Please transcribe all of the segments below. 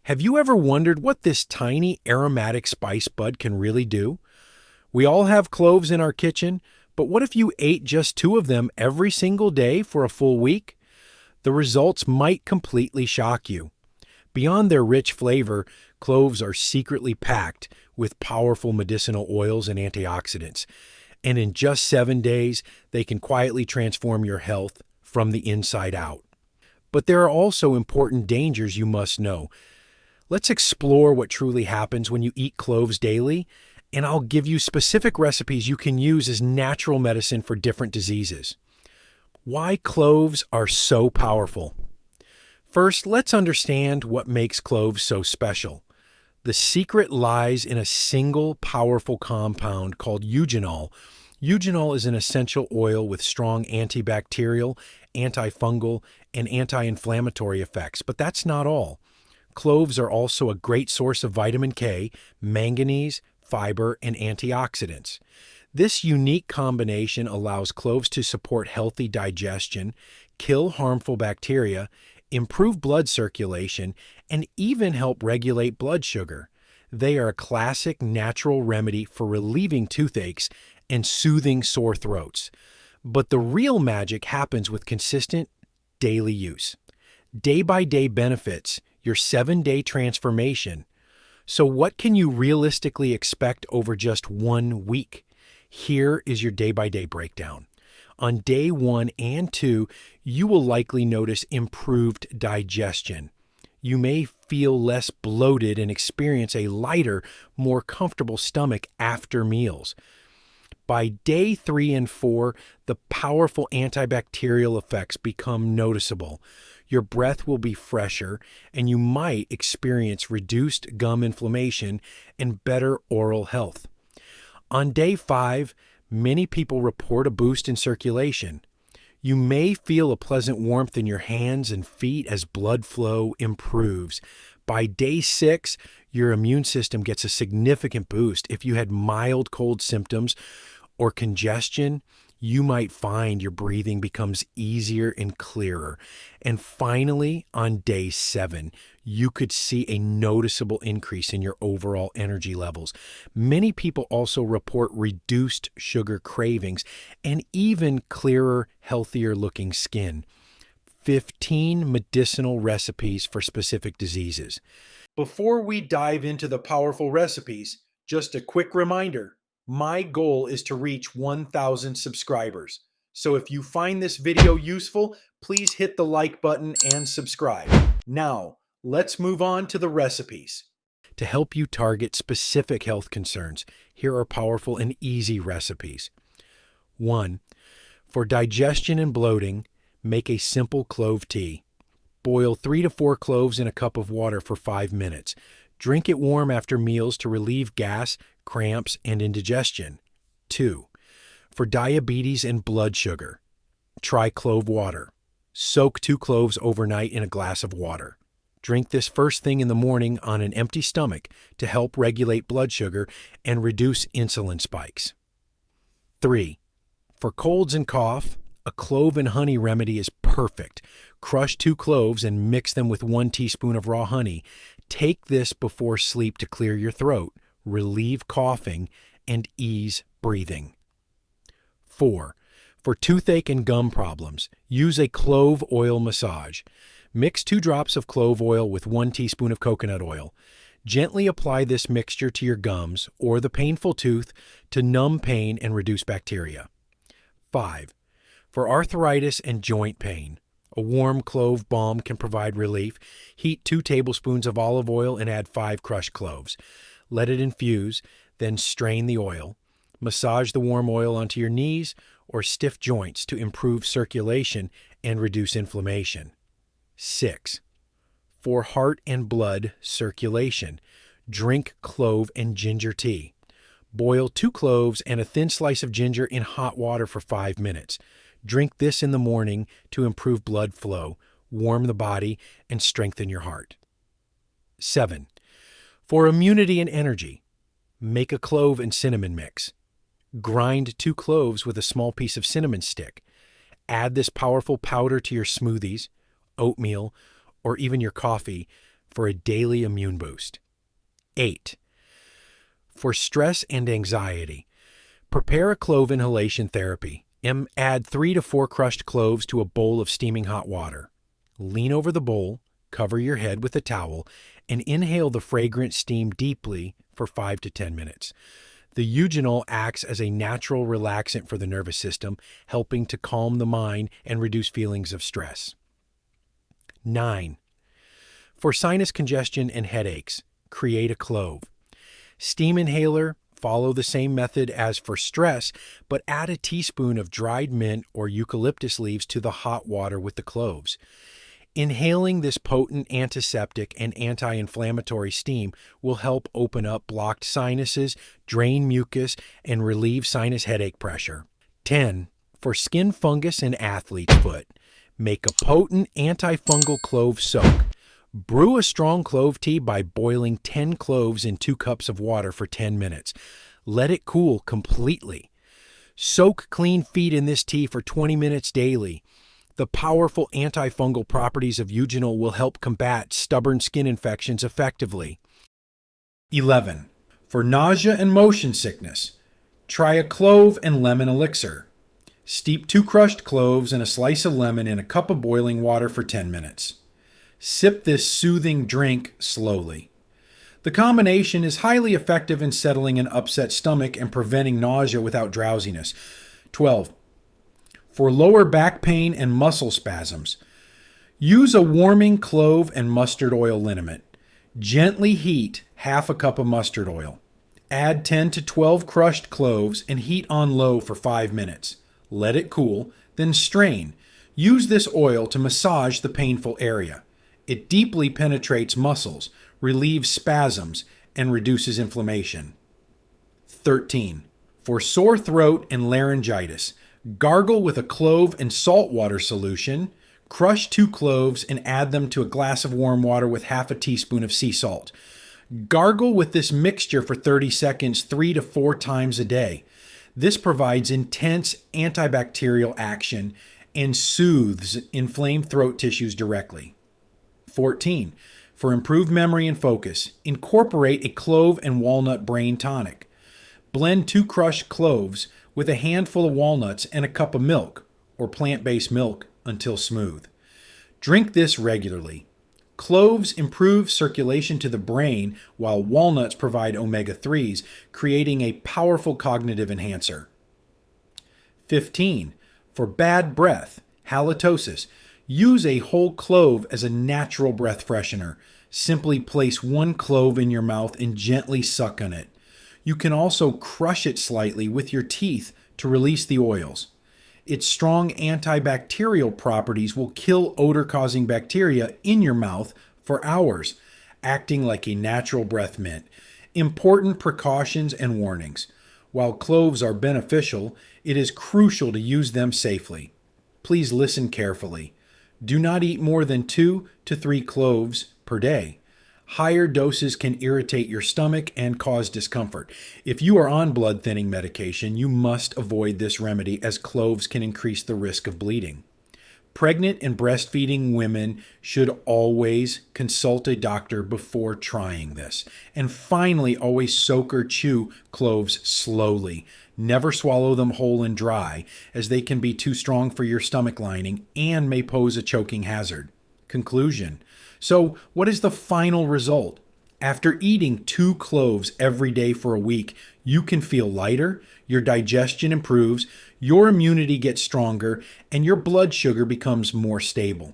Have you ever wondered what this tiny aromatic spice bud can really do? We all have cloves in our kitchen, but what if you ate just 2 of them every single day for a full week? The results might completely shock you. Beyond their rich flavor, cloves are secretly packed with powerful medicinal oils and antioxidants. And in just 7 days, they can quietly transform your health from the inside out. But there are also important dangers you must know. Let's explore what truly happens when you eat cloves daily, and I'll give you specific recipes you can use as natural medicine for different diseases. Why cloves are so powerful. First, let's understand what makes cloves so special. The secret lies in a single powerful compound called eugenol. Eugenol is an essential oil with strong antibacterial, antifungal, and anti-inflammatory effects, but that's not all. Cloves are also a great source of vitamin K, manganese, fiber, and antioxidants. This unique combination allows cloves to support healthy digestion, kill harmful bacteria, improve blood circulation, and even help regulate blood sugar. They are a classic natural remedy for relieving toothaches and soothing sore throats. But the real magic happens with consistent daily use. Day-by-day benefits, your 7-day transformation. So what can you realistically expect over just 1 week? Here is your day-by-day breakdown. On day 1 and 2, you will likely notice improved digestion. You may feel less bloated and experience a lighter, more comfortable stomach after meals. By day 3 and 4, the powerful antibacterial effects become noticeable. Your breath will be fresher, and you might experience reduced gum inflammation and better oral health. On day 5, many people report a boost in circulation. You may feel a pleasant warmth in your hands and feet as blood flow improves. By day 6, your immune system gets a significant boost. If you had mild cold symptoms or congestion, you might find your breathing becomes easier and clearer. And finally, on day 7, you could see a noticeable increase in your overall energy levels. Many people also report reduced sugar cravings and even clearer, healthier looking skin. 15 medicinal recipes for specific diseases. Before we dive into the powerful recipes, just a quick reminder. My goal is to reach 1,000 subscribers. So if you find this video useful, please hit the like button and subscribe. Now, let's move on to the recipes. To help you target specific health concerns, here are powerful and easy recipes. 1. For digestion and bloating, make a simple clove tea. Boil 3 to 4 cloves in a cup of water for 5 minutes. Drink it warm after meals to relieve gas, cramps, and indigestion. 2. For diabetes and blood sugar, try clove water. Soak 2 cloves overnight in a glass of water. Drink this first thing in the morning on an empty stomach to help regulate blood sugar and reduce insulin spikes. 3. For colds and cough, a clove and honey remedy is perfect. Crush 2 cloves and mix them with 1 teaspoon of raw honey. Take this before sleep to clear your throat, relieve coughing, and ease breathing. 4. For toothache and gum problems, use a clove oil massage. Mix 2 drops of clove oil with 1 teaspoon of coconut oil. Gently apply this mixture to your gums or the painful tooth to numb pain and reduce bacteria. 5. For arthritis and joint pain, a warm clove balm can provide relief. Heat 2 tablespoons of olive oil and add 5 crushed cloves. Let it infuse, then strain the oil. Massage the warm oil onto your knees or stiff joints to improve circulation and reduce inflammation. 6. For heart and blood circulation, drink clove and ginger tea. Boil 2 cloves and a thin slice of ginger in hot water for 5 minutes. Drink this in the morning to improve blood flow, warm the body, and strengthen your heart. 7. For immunity and energy, make a clove and cinnamon mix. Grind 2 cloves with a small piece of cinnamon stick. Add this powerful powder to your smoothies, oatmeal, or even your coffee. for a daily immune boost. 8. For stress and anxiety, prepare a clove inhalation therapy. Add 3 to 4 crushed cloves to a bowl of steaming hot water. Lean over the bowl, cover your head with a towel, and inhale the fragrant steam deeply for 5 to 10 minutes. The eugenol acts as a natural relaxant for the nervous system, helping to calm the mind and reduce feelings of stress. 9. For sinus congestion and headaches, create a clove. Steam inhaler, follow the same method as for stress, but add a teaspoon of dried mint or eucalyptus leaves to the hot water with the cloves. Inhaling this potent antiseptic and anti-inflammatory steam will help open up blocked sinuses, drain mucus, and relieve sinus headache pressure. 10. For skin fungus and athlete's foot, make a potent antifungal clove soak. Brew a strong clove tea by boiling 10 cloves in 2 cups of water for 10 minutes. Let it cool completely. Soak clean feet in this tea for 20 minutes daily. The powerful antifungal properties of eugenol will help combat stubborn skin infections effectively. 11. For nausea and motion sickness, try a clove and lemon elixir. Steep 2 crushed cloves and a slice of lemon in a cup of boiling water for 10 minutes. Sip this soothing drink slowly. The combination is highly effective in settling an upset stomach and preventing nausea without drowsiness. 12. For lower back pain and muscle spasms, use a warming clove and mustard oil liniment. Gently heat half a cup of mustard oil. Add 10 to 12 crushed cloves and heat on low for 5 minutes. Let it cool, then strain. Use this oil to massage the painful area. It deeply penetrates muscles, relieves spasms, and reduces inflammation. 13. For sore throat and laryngitis, gargle with a clove and salt water solution. Crush 2 cloves and add them to a glass of warm water with half a teaspoon of sea salt. Gargle with this mixture for 30 seconds 3 to 4 times a day. This provides intense antibacterial action and soothes inflamed throat tissues directly. 14. For improved memory and focus, incorporate a clove and walnut brain tonic. Blend 2 crushed cloves with a handful of walnuts and a cup of milk, or plant-based milk, until smooth. Drink this regularly. Cloves improve circulation to the brain, while walnuts provide omega-3s, creating a powerful cognitive enhancer. 15. For bad breath, halitosis, use a whole clove as a natural breath freshener. Simply place 1 clove in your mouth and gently suck on it. You can also crush it slightly with your teeth to release the oils. Its strong antibacterial properties will kill odor-causing bacteria in your mouth for hours, acting like a natural breath mint. Important precautions and warnings. While cloves are beneficial, it is crucial to use them safely. Please listen carefully. Do not eat more than 2 to 3 cloves per day. Higher doses can irritate your stomach and cause discomfort. If you are on blood thinning medication, you must avoid this remedy as cloves can increase the risk of bleeding. Pregnant and breastfeeding women should always consult a doctor before trying this. And finally, always soak or chew cloves slowly. Never swallow them whole and dry, as they can be too strong for your stomach lining and may pose a choking hazard. Conclusion. So, what is the final result? After eating 2 cloves every day for a week, you can feel lighter, your digestion improves, your immunity gets stronger, and your blood sugar becomes more stable.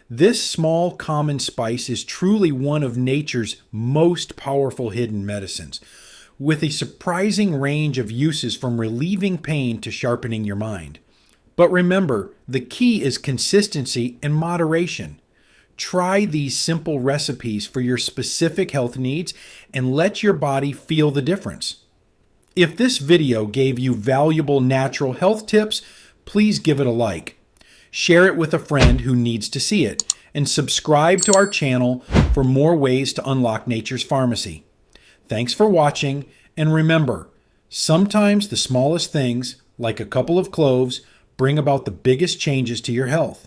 This small common spice is truly one of nature's most powerful hidden medicines, with a surprising range of uses from relieving pain to sharpening your mind. But remember, the key is consistency and moderation. Try these simple recipes for your specific health needs and let your body feel the difference. If this video gave you valuable natural health tips, please give it a like. Share it with a friend who needs to see it, and subscribe to our channel for more ways to unlock nature's pharmacy. Thanks for watching, and remember, sometimes the smallest things, like a couple of cloves, bring about the biggest changes to your health.